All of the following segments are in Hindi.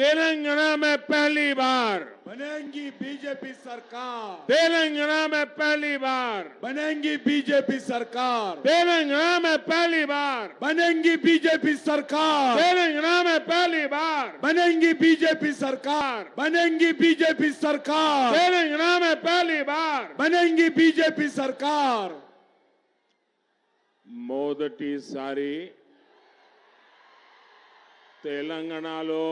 तेलंगाना में पहली बार बनेगी बीजेपी सरकार, तेलंगाना में पहली बार बनेगी बीजेपी सरकार, तेलंगाना में पहली बार बनेगी बीजेपी सरकार, तेलंगाना में पहली बार बनेगी बीजेपी सरकार, बनेगी बीजेपी सरकार, तेलंगाना में पहली बार बनेगी बीजेपी सरकार। మొదటిసారి తెలంగాణలో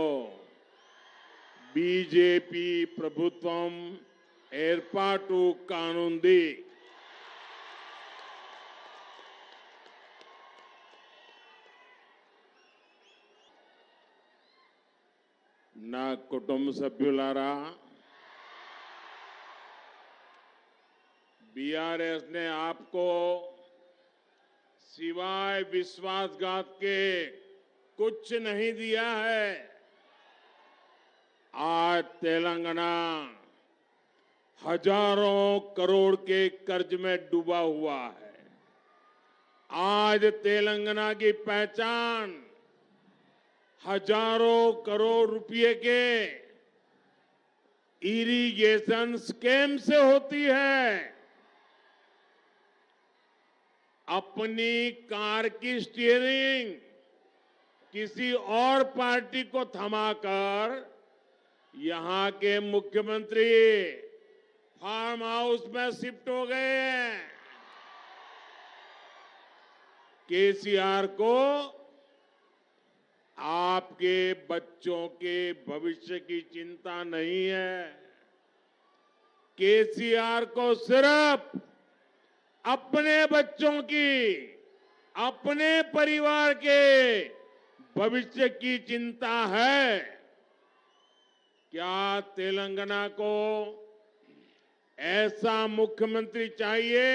బీజేపీ ప్రభుత్వం ఏర్పాటు కానుంది. నా కుటుంబ సభ్యులారా, बीआरएस ने आपको सिवाय विश्वासघात के कुछ नहीं दिया है. आज तेलंगाना हजारों करोड़ के कर्ज में डूबा हुआ है. आज तेलंगाना की पहचान हजारों करोड़ रुपए के इरिगेशन स्कीम से होती है. अपनी कार की स्टीयरिंग किसी और पार्टी को थमाकर यहां के मुख्यमंत्री फार्म हाउस में शिफ्ट हो गए हैं. केसीआर को आपके बच्चों के भविष्य की चिंता नहीं है. केसीआर को सिर्फ अपने बच्चों की, अपने परिवार के भविष्य की चिंता है. क्या तेलंगाना को ऐसा मुख्यमंत्री चाहिए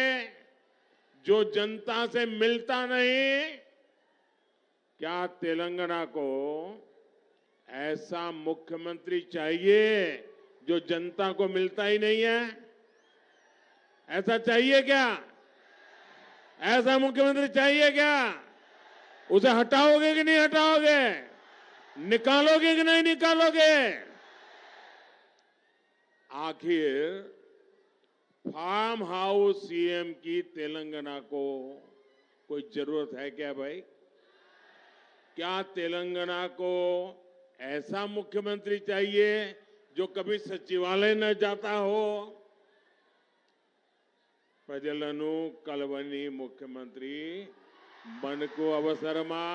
जो जनता से मिलता नहीं? क्या तेलंगाना को ऐसा मुख्यमंत्री चाहिए जो जनता को मिलता ही नहीं है? ऐसा चाहिए क्या? ऐसा मुख्यमंत्री चाहिए क्या? उसे हटाओगे कि नहीं हटाओगे? निकालोगे कि नहीं निकालोगे? आखिर फार्म हाउस सीएम की तेलंगाना को कोई जरूरत है क्या भाई? क्या तेलंगाना को ऐसा मुख्यमंत्री चाहिए जो कभी सचिवालय न जाता हो? ప్రజలను కలవని ముఖ్యమంత్రి మనకు అవసరమా?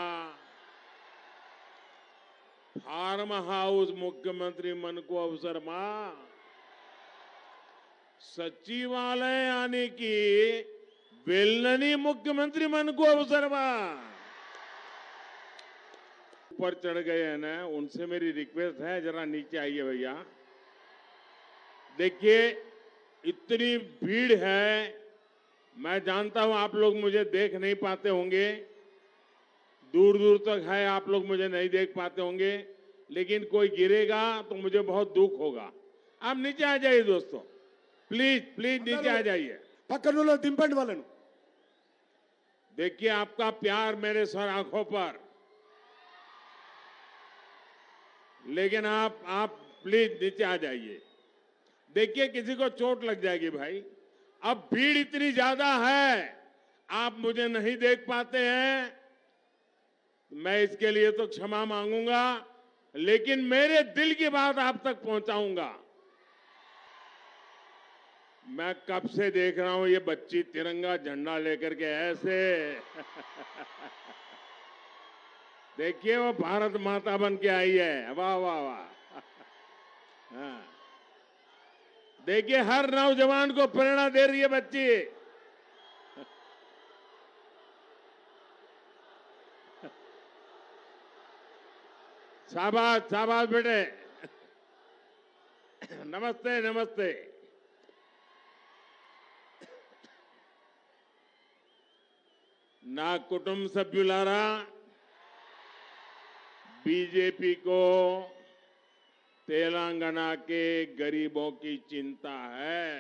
फार्म हाउस मुख्यमंत्री మనకు అవసరమా? सचिवालय आने की वेलनी मुख्यमंत्री మనకు అవసరమా? ऊपर चढ़ गए हैं ना, उनसे मेरी रिक्वेस्ट है जरा नीचे आइए भैया. देखिए इतनी भीड़ है, मैं जानता हूं आप लोग मुझे देख नहीं पाते होंगे, दूर दूर तक है, आप लोग मुझे नहीं देख पाते होंगे, लेकिन कोई गिरेगा तो मुझे बहुत दुख होगा. आप नीचे आ जाइए दोस्तों, प्लीज प्लीज नीचे आ जाइए. పక్కన దింపండి వాళ్ళను. देखिए आपका प्यार मेरे सर आंखों पर, लेकिन आप प्लीज नीचे आ जाइए. देखिए किसी को चोट लग जाएगी भाई. अब भीड़ इतनी ज्यादा है, आप मुझे नहीं देख पाते हैं, मैं इसके लिए तो क्षमा मांगूंगा, लेकिन मेरे दिल की बात आप तक पहुंचाऊंगा. मैं कब से देख रहा हूं ये बच्ची तिरंगा झंडा लेकर के ऐसे देखिए वो भारत माता बन के आई है. वाह वाह वाह. हाँ. देखिए हर नौजवान को प्रेरणा दे रही है बच्ची. शाबाश शाबाश बेटे. नमस्ते नमस्ते. ना कुटुंब सभ्युलारा, बीजेपी को तेलंगाना के गरीबों की चिंता है,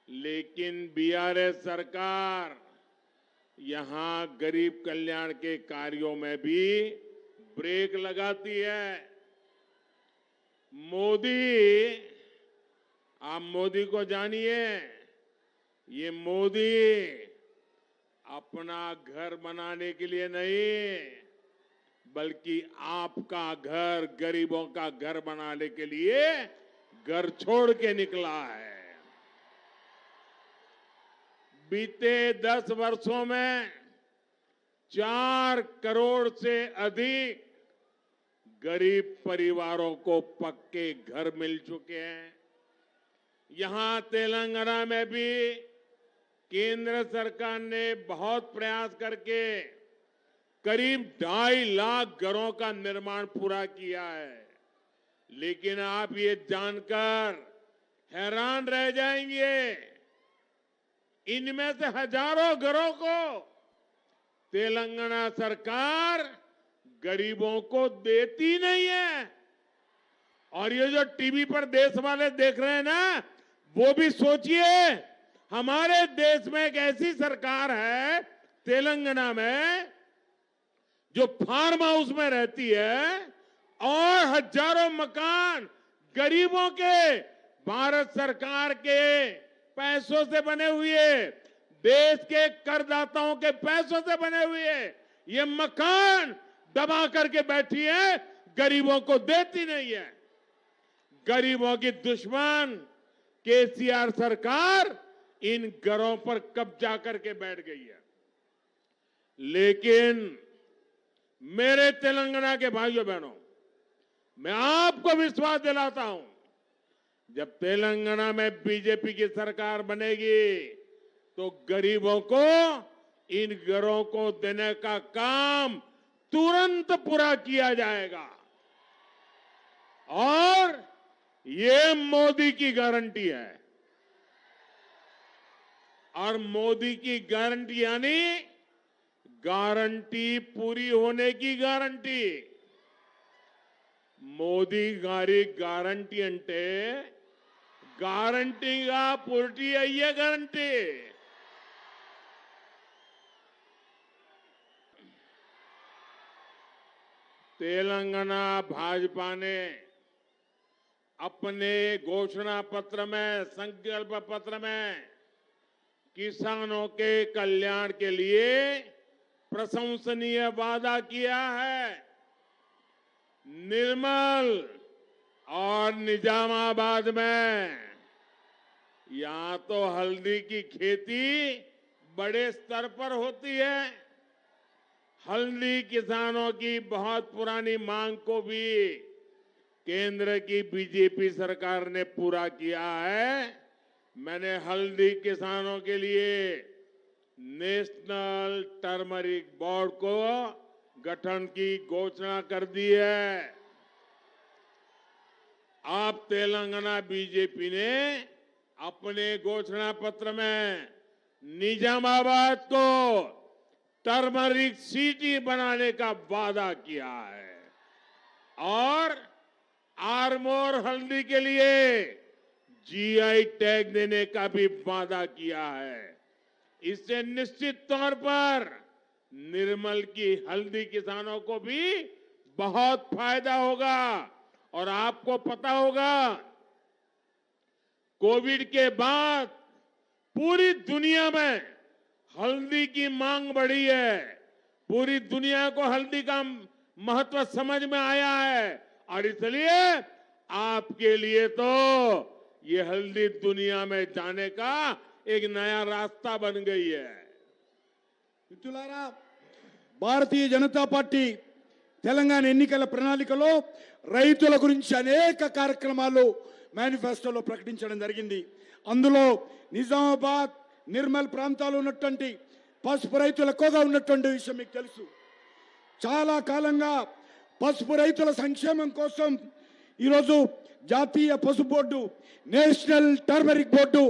लेकिन बीआरएस सरकार यहां गरीब कल्याण के कार्यों में भी ब्रेक लगाती है. मोदी, आप मोदी को जानिए, ये मोदी अपना घर बनाने के लिए नहीं, बल्कि आपका घर, गरीबों का घर बनाने के लिए घर छोड़ के निकला है। बीते 10 वर्षों में 4 करोड़ से अधिक गरीब परिवारों को पक्के घर मिल चुके हैं। यहां तेलंगाना में भी केंद्र सरकार ने बहुत प्रयास करके करीब 2.5 लाख घरों का निर्माण पूरा किया है। लेकिन आप ये जानकर हैरान रह जाएंगे, इनमें से हजारों घरों को तेलंगाना सरकार गरीबों को देती नहीं है। और ये जो टीवी पर देश वाले देख रहे हैं ना, वो भी सोचिए, हमारे देश में एक ऐसी सरकार है तेलंगाना में जो फार्म हाउस में रहती है और हजारों मकान गरीबों के, भारत सरकार के पैसों से बने हुए, देश के करदाताओं के पैसों से बने हुए ये मकान दबा करके बैठी है, गरीबों को देती नहीं है। गरीबों की दुश्मन केसीआर सरकार इन घरों पर कब्जा करके बैठ गई है। लेकिन मेरे तेलंगाना के भाइयों बहनों, मैं आपको विश्वास दिलाता हूं, जब तेलंगाना में बीजेपी की सरकार बनेगी तो गरीबों को इन घरों को देने का काम तुरंत पूरा किया जाएगा। और ये मोदी की गारंटी है। और मोदी की गारंटी यानी गारंटी पूरी होने की गारंटी। మోదీ గారి గ్యారంటీ అంటే గ్యారంటీగా పూర్తి అయ్యే గ్యారంటీ। तेलंगाना भाजपा ने अपने घोषणा पत्र में, संकल्प पत्र में किसानों के कल्याण के लिए प्रशंसनीय वादा किया है। निर्मल और निजामाबाद में यहां तो हल्दी की खेती बड़े स्तर पर होती है। हल्दी किसानों की बहुत पुरानी मांग को भी केंद्र की बीजेपी सरकार ने पूरा किया है। मैंने हल्दी किसानों के लिए नेशनल टर्मरिक बोर्ड को गठन की घोषणा कर दी है। अब तेलंगाना बीजेपी ने अपने घोषणा पत्र में निजामाबाद को टर्मरिक सिटी बनाने का वादा किया है और आरमोर हल्दी के लिए जीआई टैग देने का भी वादा किया है। इससे निश्चित तौर पर निर्मल की हल्दी किसानों को भी बहुत फायदा होगा। और आपको पता होगा, कोविड के बाद पूरी दुनिया में हल्दी की मांग बढ़ी है। पूरी दुनिया को हल्दी का महत्व समझ में आया है और इसलिए आपके लिए तो ये हल्दी दुनिया में जाने का एक नया रास्ता बन गई है। మిత్రులారా, భారతీయ జనతా పార్టీ తెలంగాణ ఎన్నికల ప్రణాళికలో రైతుల గురించి అనేక కార్యక్రమాలు మేనిఫెస్టోలో ప్రకటించడం జరిగింది। అందులో నిజామాబాద్, నిర్మల్ ప్రాంతాల్లో ఉన్నటువంటి పసుపు రైతులు ఎక్కువగా ఉన్నటువంటి విషయం మీకు తెలుసు। చాలా కాలంగా పసుపు రైతుల సంక్షేమం కోసం ఈరోజు జాతీయ పసుపు బోర్డు, నేషనల్ టర్మరిక్ బోర్డు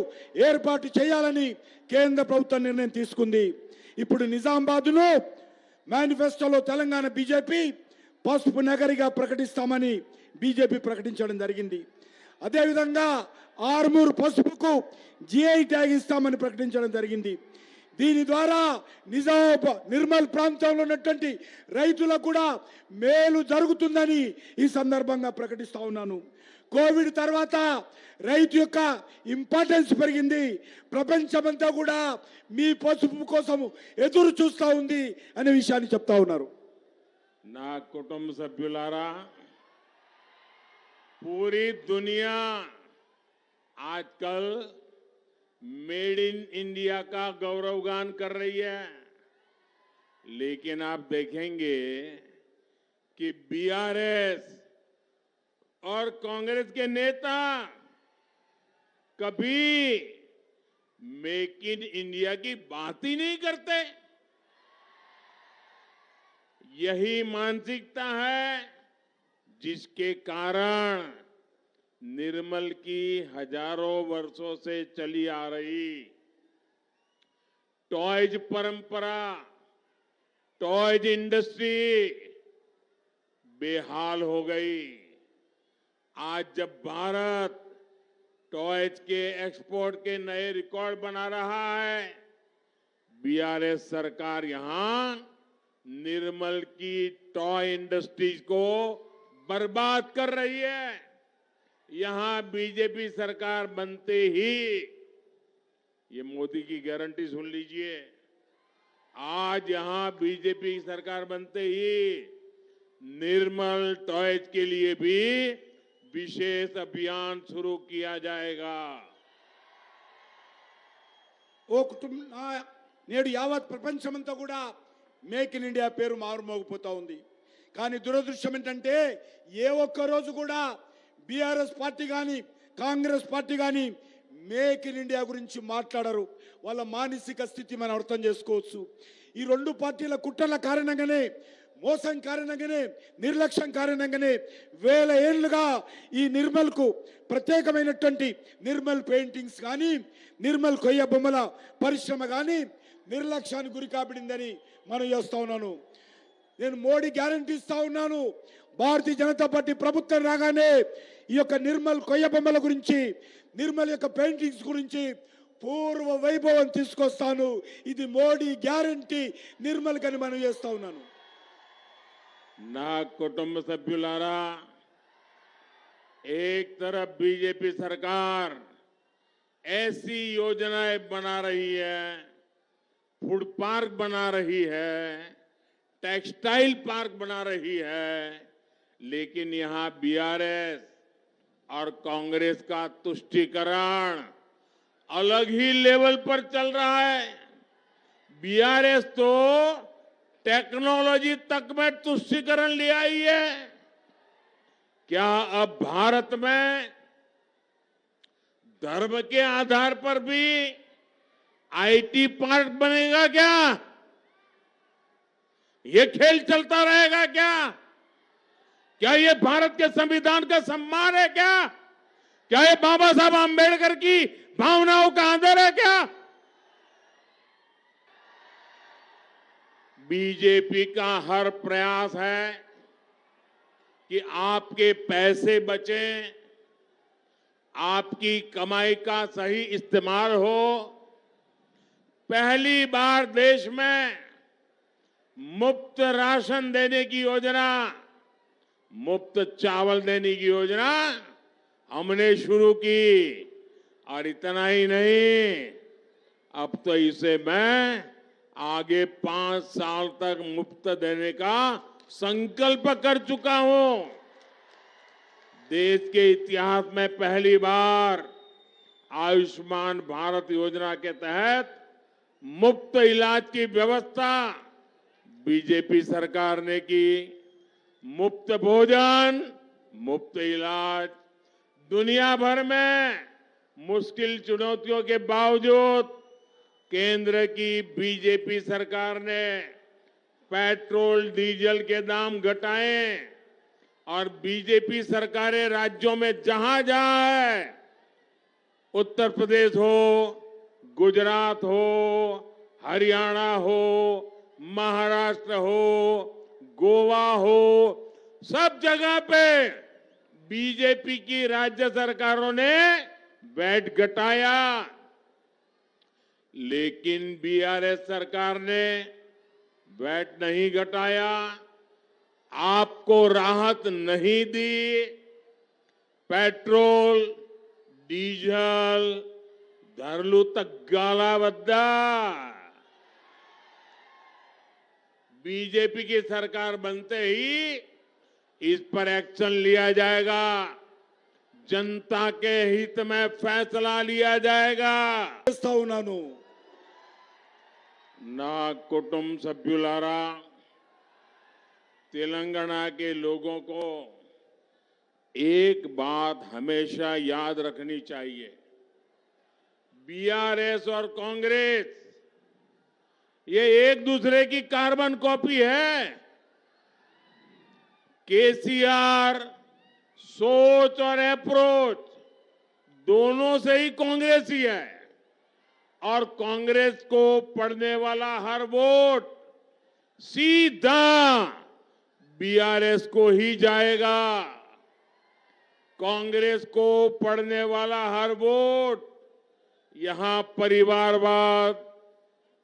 ఏర్పాటు చేయాలని కేంద్ర ప్రభుత్వం నిర్ణయం తీసుకుంది। ఇప్పుడు నిజామాబాద్ను మేనిఫెస్టోలో తెలంగాణ బీజేపీ పసుపు నగరిగా ప్రకటిస్తామని బీజేపీ ప్రకటించడం జరిగింది। అదేవిధంగా ఆర్మూర్ పసుపుకు జీఐ ట్యాగ్ ఇస్తామని ప్రకటించడం జరిగింది। దీని ద్వారా నిర్మల్ ప్రాంతంలో ఉన్నటువంటి రైతులకు కూడా మేలు జరుగుతుందని ఈ సందర్భంగా ప్రకటిస్తా ఉన్నాను. కోవిడ్ తర్వాత రైతు యొక్క ఇంపార్టెన్స్ పెరిగింది. ప్రపంచమంతా కూడా మీ పసుపు కోసం ఎదురు చూస్తా ఉంది అనే విషయాన్ని చెప్తా ఉన్నారు. నా కుటుంబ సభ్యులారా, पूरी दुनिया आजकल मेड इन इंडिया का गौरवगान कर रही है, लेकिन आप देखेंगे कि बीआरएस और कांग्रेस के नेता कभी मेक इन इंडिया की बात ही नहीं करते। यही मानसिकता है जिसके कारण निर्मल की हजारों वर्षों से चली आ रही टॉयज परंपरा, टॉयज इंडस्ट्री बेहाल हो गई। आज जब भारत टॉयज के एक्सपोर्ट के नए रिकॉर्ड बना रहा है, बीआरएस सरकार यहां निर्मल की टॉय इंडस्ट्रीज को बर्बाद कर रही है। यहां बीजेपी सरकार बनते ही, ये मोदी की गारंटी सुन लीजिए, आज यहां बीजेपी की सरकार बनते ही निर्मल टॉयज के लिए भी विशेष अभियान शुरू किया जाएगा। ఓ కుటుంబ నేడు యావత్ ప్రపంచమంతా కూడా మేక్ ఇన్ ఇండియా పేరు మారుమోగిపోతా ఉంది. కానీ దురదృష్టం ఏంటంటే ఏ ఒక్క రోజు కూడా బీఆర్ఎస్ పార్టీ కానీ కాంగ్రెస్ పార్టీ కానీ మేక్ ఇన్ ఇండియా గురించి మాట్లాడరు. వాళ్ళ మానసిక స్థితి మనం అర్థం చేసుకోవచ్చు. ఈ రెండు పార్టీల కుట్రల కారణంగానే, మోసం కారణంగానే, నిర్లక్ష్యం కారణంగానే వేల ఏళ్లుగా ఈ నిర్మల్కు ప్రత్యేకమైనటువంటి నిర్మల్ పెయింటింగ్స్ కానీ, నిర్మల్ కొయ్య బొమ్మల పరిశ్రమ కానీ నిర్లక్ష్యానికి గురి కాబడిందని మనం చేస్తా ఉన్నాను. నేను మోడీ గ్యారంటీ ఇస్తా ఉన్నాను, భారతీయ జనతా పార్టీ ప్రభుత్వం రాగానే ఈ యొక్క నిర్మల్ కొయ్య బొమ్మల గురించి, నిర్మల్ యొక్క పెయింటింగ్స్ గురించి పూర్వ వైభవం తీసుకొస్తాను. ఇది మోడీ గ్యారంటీ నిర్మల్ కని మనం చేస్తా ఉన్నాను. ना कुटुंब सभ्युलारा, एक तरफ बीजेपी सरकार ऐसी योजनाएं बना रही है, फूड पार्क बना रही है, टेक्सटाइल पार्क बना रही है, लेकिन यहां बीआरएस और कांग्रेस का तुष्टीकरण अलग ही लेवल पर चल रहा है। बीआरएस तो टेक्नोलॉजी तक में तुष्टीकरण ले आई है। क्या अब भारत में धर्म के आधार पर भी आईटी पार्क बनेगा क्या? ये खेल चलता रहेगा क्या? क्या ये भारत के संविधान का सम्मान है क्या? क्या ये बाबा साहब आंबेडकर की भावनाओं का आदर है क्या? बीजेपी का हर प्रयास है कि आपके पैसे बचें, आपकी कमाई का सही इस्तेमाल हो। पहली बार देश में मुफ्त राशन देने की योजना, मुफ्त चावल देने की योजना हमने शुरू की। और इतना ही नहीं, अब तो इसे मैं आगे 5 साल तक मुफ्त देने का संकल्प कर चुका हूं। देश के इतिहास में पहली बार आयुष्मान भारत योजना के तहत मुफ्त इलाज की व्यवस्था बीजेपी सरकार ने की। मुफ्त भोजन, मुफ्त इलाज, दुनिया भर में मुश्किल चुनौतियों के बावजूद केंद्र की बीजेपी सरकार ने पेट्रोल डीजल के दाम घटाए और बीजेपी सरकारें राज्यों में जहां जहां है, उत्तर प्रदेश हो, गुजरात हो, हरियाणा हो, महाराष्ट्र हो, गोवा हो, सब जगह पे बीजेपी की राज्य सरकारों ने वैट घटाया। लेकिन बीआरएस सरकार ने वैट नहीं घटाया, आपको राहत नहीं दी। पेट्रोल, डीजल ధరలు తగ్గాలా వద్దా? बीजेपी की सरकार बनते ही इस पर एक्शन लिया जाएगा, जनता के हित में फैसला लिया जाएगा। చేస్తా ఉన్నాను. ना कुटुंब सभ्युलारा, तेलंगाना के लोगों को एक बात हमेशा याद रखनी चाहिए। बीआरएस और कांग्रेस ये एक दूसरे की कार्बन कॉपी है। केसीआर सोच और अप्रोच दोनों से ही कांग्रेस ही है, और कांग्रेस को पड़ने वाला हर वोट सीधा बीआरएस को ही जाएगा। कांग्रेस को पड़ने वाला हर वोट यहां परिवारवाद,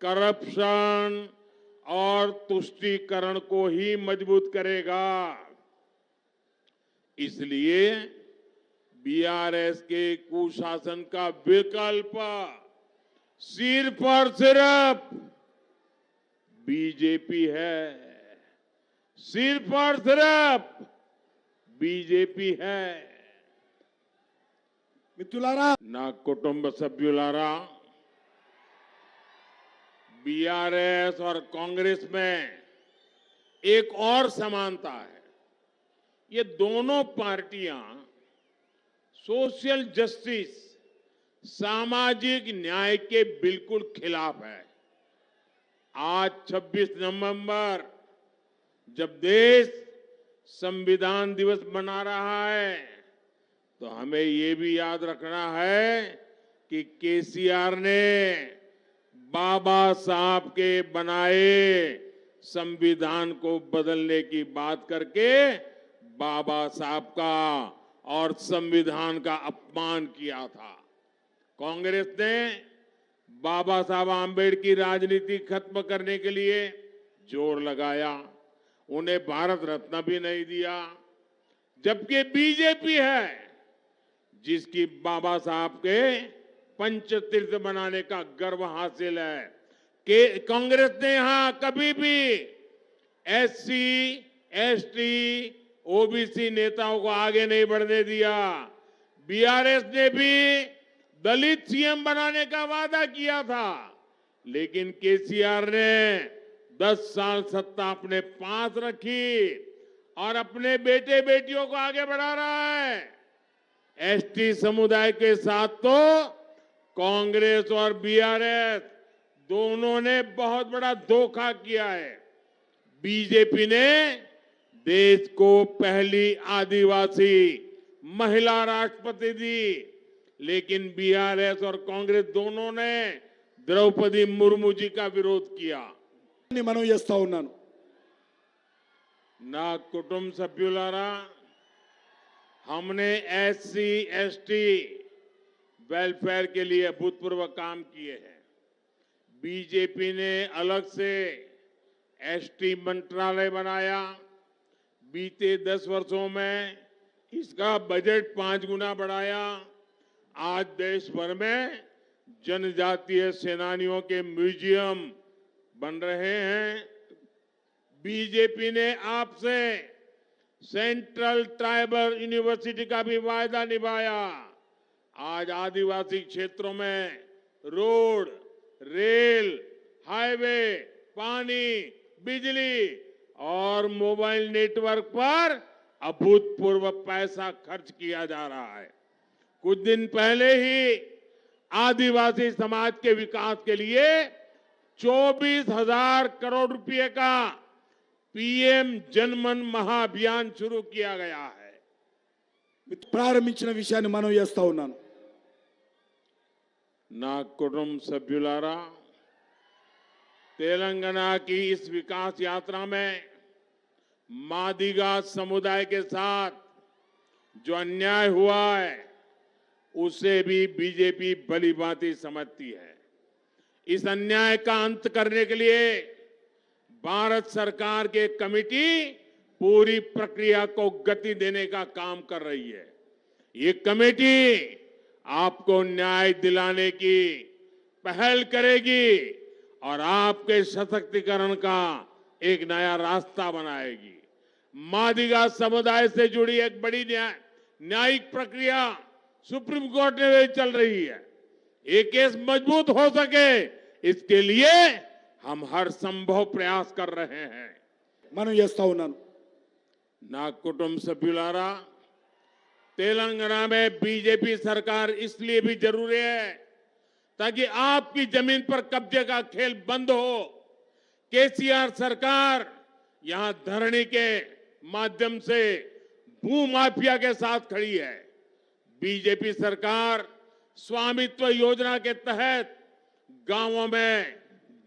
करप्शन और तुष्टीकरण को ही मजबूत करेगा। इसलिए बीआरएस के कुशासन का विकल्प सिर्फ और सिर्फ बीजेपी है, सिर्फ और सिर्फ बीजेपी है। మిత్రులారా, నా కుటుంబ సభ్యులారా, बीआरएस और कांग्रेस में एक और समानता है। ये दोनों पार्टियां सोशल जस्टिस, सामाजिक न्याय के बिल्कुल खिलाफ है। आज 26 नवंबर जब देश संविधान दिवस मना रहा है, तो हमें ये भी याद रखना है कि केसीआर ने बाबा साहब के बनाए संविधान को बदलने की बात करके बाबा साहब का और संविधान का अपमान किया था। कांग्रेस ने बाबा साहब आंबेडकर की राजनीति खत्म करने के लिए जोर लगाया, उन्हें भारत रत्न भी नहीं दिया। जबकि बीजेपी है जिसकी बाबा साहब के पंचतीर्थ बनाने का गर्व हासिल है, कि कांग्रेस ने यहां कभी भी एससी, एसटी, ओबीसी नेताओं को आगे नहीं बढ़ने दिया। बीआरएस ने भी दलित सीएम बनाने का वादा किया था, लेकिन केसीआर ने 10 साल सत्ता अपने पास रखी और अपने बेटे बेटियों को आगे बढ़ा रहा है। एसटी समुदाय के साथ तो कांग्रेस और बीआरएस दोनों ने बहुत बड़ा धोखा किया है। बीजेपी ने देश को पहली आदिवासी महिला राष्ट्रपति दी, लेकिन बीआरएस और कांग्रेस दोनों ने द्रौपदी मुर्मू जी का विरोध किया। మనం చేస్తా ఉన్నాను. ना कुटुंब सभ्युलारा, हमने एससी, एसटी वेलफेयर के लिए अभूतपूर्व काम किए हैं। बीजेपी ने अलग से एसटी मंत्रालय बनाया। बीते 10 वर्षों में इसका बजट 5 गुना बढ़ाया। आज देश भर में जनजातीय सेनानियों के म्यूजियम बन रहे हैं। बीजेपी ने आपसे सेंट्रल ट्राइबल यूनिवर्सिटी का भी वायदा निभाया। आज आदिवासी क्षेत्रों में रोड, रेल, हाईवे, पानी, बिजली और मोबाइल नेटवर्क पर अभूतपूर्व पैसा खर्च किया जा रहा है। कुछ दिन पहले ही आदिवासी समाज के विकास के लिए 24,000 करोड़ रुपए का पीएम जनमन महाअभियान शुरू किया गया है। ప్రారంభించిన విషయాన్ని మనం చేస్తా ఉన్నాను. ना कुटुंब सभ्युलारा, तेलंगाना की इस विकास यात्रा में मादिगा समुदाय के साथ जो अन्याय हुआ है, उसे भी बीजेपी भली भांति समझती है। इस अन्याय का अंत करने के लिए भारत सरकार की एक कमेटी पूरी प्रक्रिया को गति देने का काम कर रही है। ये कमेटी आपको न्याय दिलाने की पहल करेगी और आपके सशक्तिकरण का एक नया रास्ता बनाएगी। मादिगा समुदाय से जुड़ी एक बड़ी न्यायिक प्रक्रिया सुप्रीम कोर्ट में चल रही है। ये केस मजबूत हो सके इसके लिए हम हर संभव प्रयास कर रहे हैं। మనం చేస్తా ఉన్నాను ना कुटुंब सभ्युलारा, तेलंगाना में बीजेपी सरकार इसलिए भी जरूरी है ताकि आपकी जमीन पर कब्जे का खेल बंद हो। केसीआर सरकार यहां धरनी के माध्यम से भू माफिया के साथ खड़ी है। बीजेपी सरकार स्वामित्व योजना के तहत गांवों में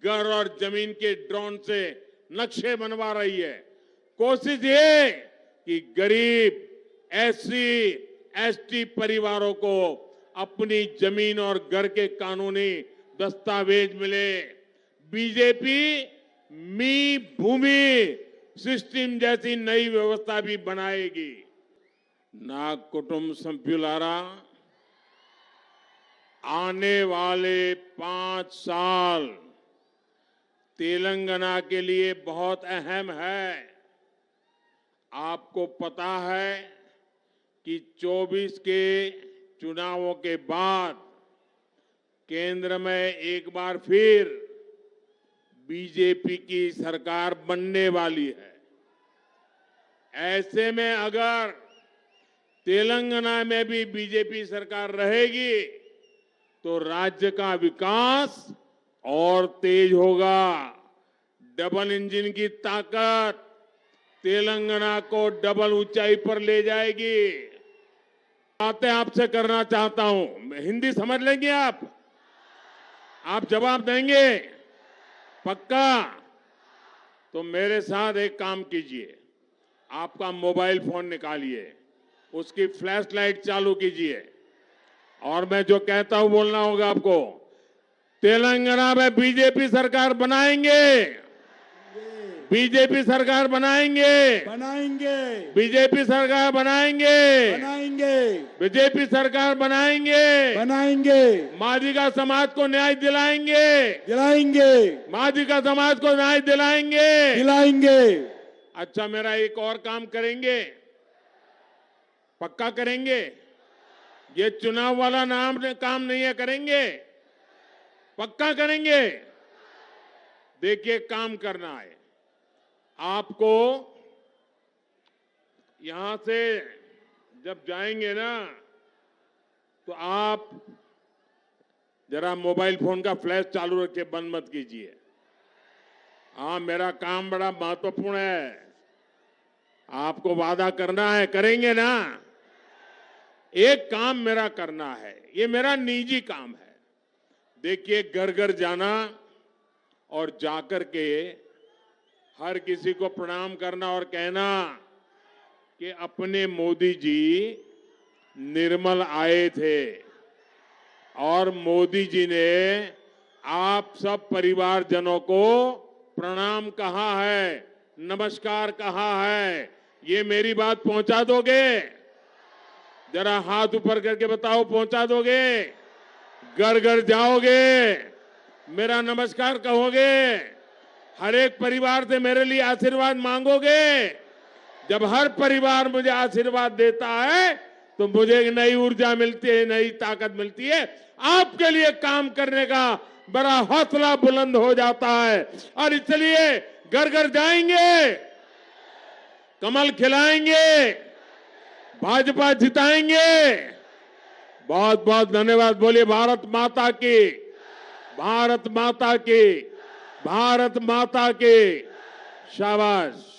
घर और जमीन के ड्रोन से नक्शे बनवा रही है। कोशिश ये कि गरीब एससी एसटी परिवारों को अपनी जमीन और घर के कानूनी दस्तावेज मिले। बीजेपी मी भूमि सिस्टम जैसी नई व्यवस्था भी बनाएगी। ना कुटुंब सभ्युलारा, आने वाले 5 साल तेलंगाना के लिए बहुत अहम है। आपको पता है कि 24 के चुनावों के बाद केंद्र में एक बार फिर बीजेपी की सरकार बनने वाली है। ऐसे में अगर तेलंगाना में भी बीजेपी सरकार रहेगी तो राज्य का विकास और तेज होगा। डबल इंजन की ताकत तेलंगाना को डबल ऊंचाई पर ले जाएगी। बातें आपसे करना चाहता हूं, हिंदी समझ लेंगे आप जवाब देंगे पक्का? तो मेरे साथ एक काम कीजिए, आपका मोबाइल फोन निकालिए, उसकी फ्लैश लाइट चालू कीजिए और मैं जो कहता हूं बोलना होगा आपको। तेलंगाना में बीजेपी सरकार बनाएंगे, बीजेपी सरकार बनाएंगे, बीजेपी सरकार बनाएंगे, बीजेपी सरकार बनाएंगे। मादिगा समाज को न्याय दिलाएंगे, मादिगा समाज को न्याय दिलाएंगे। अच्छा, मेरा एक और काम करेंगे, पक्का करेंगे? ये चुनाव वाला काम नहीं है, करेंगे? पक्का करेंगे? देखिए, काम करना है आपको। यहां से जब जाएंगे ना तो आप जरा मोबाइल फोन का फ्लैश चालू रखिए, बंद मत कीजिए। हाँ, मेरा काम बड़ा महत्वपूर्ण है, आपको वादा करना है, करेंगे ना? एक काम मेरा करना है, ये मेरा निजी काम है। देखिए, घर घर जाना और जाकर के हर किसी को प्रणाम करना और कहना कि अपने मोदी जी निर्मल आए थे और मोदी जी ने आप सब परिवारजनों को प्रणाम कहा है, नमस्कार कहा है। ये मेरी बात पहुंचा दोगे? जरा हाथ ऊपर करके बताओ, पहुंचा दोगे? घर घर जाओगे, मेरा नमस्कार कहोगे, हर एक परिवार से मेरे लिए आशीर्वाद मांगोगे? जब हर परिवार मुझे आशीर्वाद देता है तो मुझे एक नई ऊर्जा मिलती है, नई ताकत मिलती है। आपके लिए काम करने का बड़ा हौसला बुलंद हो जाता है और इसलिए घर घर जाएंगे, कमल खिलाएंगे, भाजपा जिताएंगे। बहुत बहुत धन्यवाद। बोलिए भारत माता की, भारत माता की, भारत माता की। शाबाश।